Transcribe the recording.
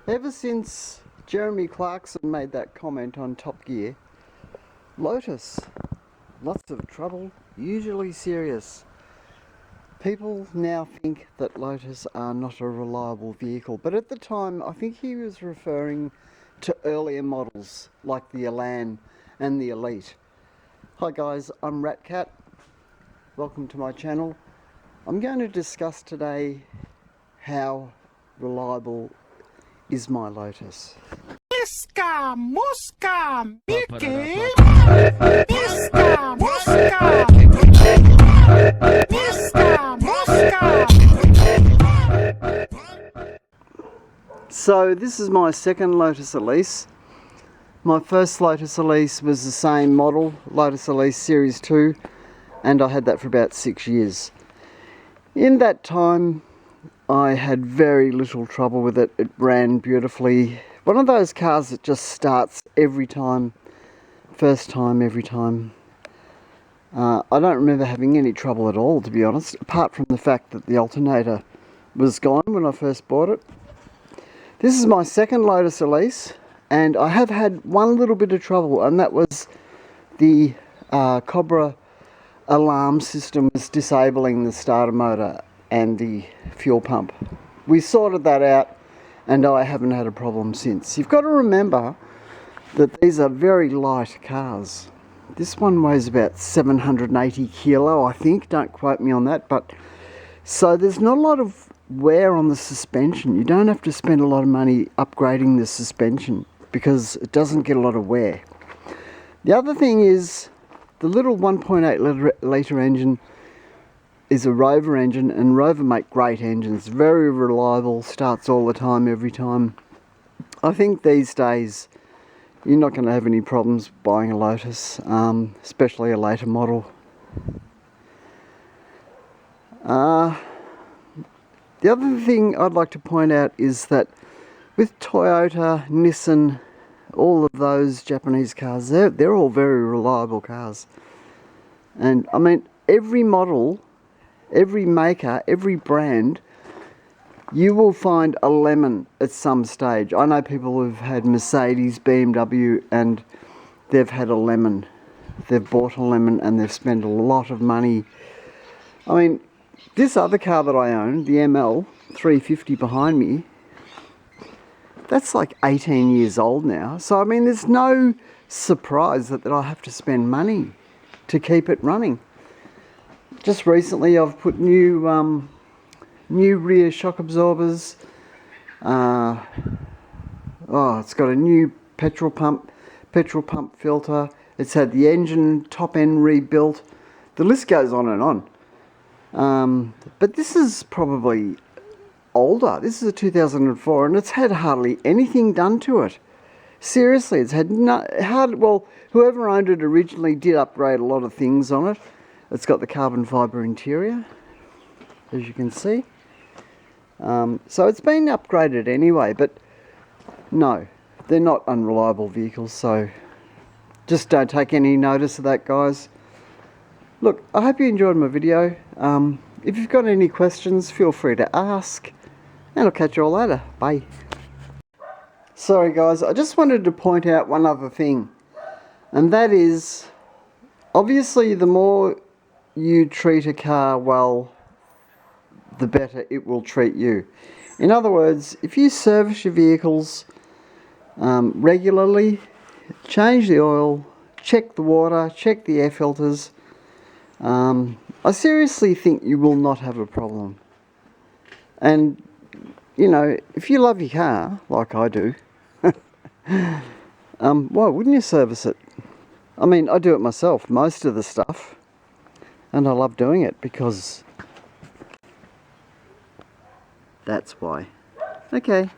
Ever since Jeremy Clarkson made that comment on Top Gear, Lotus, lots of trouble, usually serious. People now think that Lotus are not a reliable vehicle, but at the time I think he was referring to earlier models like the Elan and the Elite. Hi guys, I'm Ratcat. Welcome to my channel. I'm going to discuss today how reliable is my Lotus. Miska, Muska, Mickey. Miska, Muska. Miska, Muska. So this is my second Lotus Elise. My first Lotus Elise was the same model, Lotus Elise Series 2, and I had that for about 6 years. In that time I had very little trouble with it. It ran beautifully. One of those cars that just starts every time, first time, every time. I don't remember having any trouble at all, to be honest, apart from the fact that the alternator was gone when I first bought it. This is my second Lotus Elise, and I have had one little bit of trouble, and that was the Cobra alarm system was disabling the starter motor and the fuel pump. We sorted that out and I haven't had a problem since. You've got to remember that these are very light cars. This one weighs about 780 kilo, I think, don't quote me on that, but so there's not a lot of wear on the suspension. You don't have to spend a lot of money upgrading the suspension because it doesn't get a lot of wear. The other thing is the little 1.8 litre engine is a Rover engine, and Rover make great engines, very reliable, starts all the time, every time. I think these days you're not going to have any problems buying a Lotus, especially a later model. The other thing I'd like to point out is that with Toyota, Nissan, all of those Japanese cars, they're all very reliable cars. And I mean, every model, every maker, every brand, you will find a lemon at some stage. I know people who've had Mercedes, BMW, and they've had a lemon. They've bought a lemon and they've spent a lot of money. I mean, this other car that I own, the ML 350 behind me, that's like 18 years old now. So I mean, there's no surprise that I have to spend money to keep it running. Just recently I've put new rear shock absorbers. It's got a new petrol pump filter. It's had the engine top end rebuilt. The list goes on and on. But this is probably older. This is a 2004 and it's had hardly anything done to it. Seriously, it's had well, whoever owned it originally did upgrade a lot of things on it. It's got the carbon fibre interior, as you can see. So it's been upgraded anyway, but no, they're not unreliable vehicles, so just don't take any notice of that, guys. Look, I hope you enjoyed my video. If you've got any questions, feel free to ask, and I'll catch you all later. Bye. Sorry guys, I just wanted to point out one other thing, and that is, obviously the more you treat a car well, the better it will treat you. In other words, if you service your vehicles regularly, change the oil, check the water, check the air filters, I seriously think you will not have a problem. And you know, if you love your car like I do, why wouldn't you service it? I mean, I do it myself, most of the stuff, and I love doing it because that's why. Okay.